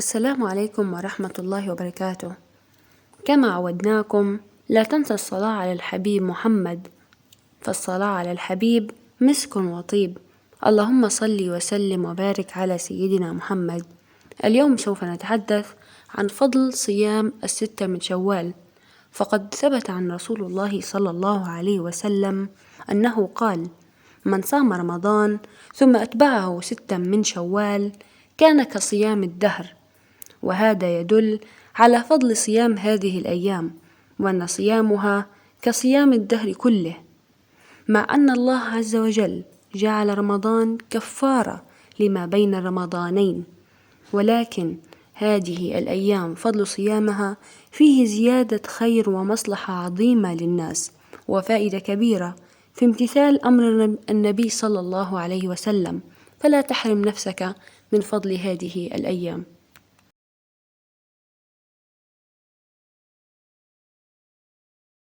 السلام عليكم ورحمة الله وبركاته. كما عودناكم لا تنسى الصلاة على الحبيب محمد، فالصلاة على الحبيب مسك وطيب. اللهم صل وسلم وبارك على سيدنا محمد. اليوم سوف نتحدث عن فضل صيام 6 من شوال. فقد ثبت عن رسول الله صلى الله عليه وسلم أنه قال: من صام رمضان ثم أتبعه 6 من شوال كان كصيام الدهر. وهذا يدل على فضل صيام هذه الأيام، وأن صيامها كصيام الدهر كله، مع أن الله عز وجل جعل رمضان كفارة لما بين الرمضانين. ولكن هذه الأيام فضل صيامها فيه زيادة خير ومصلحة عظيمة للناس، وفائدة كبيرة في امتثال أمر النبي صلى الله عليه وسلم. فلا تحرم نفسك من فضل هذه الأيام.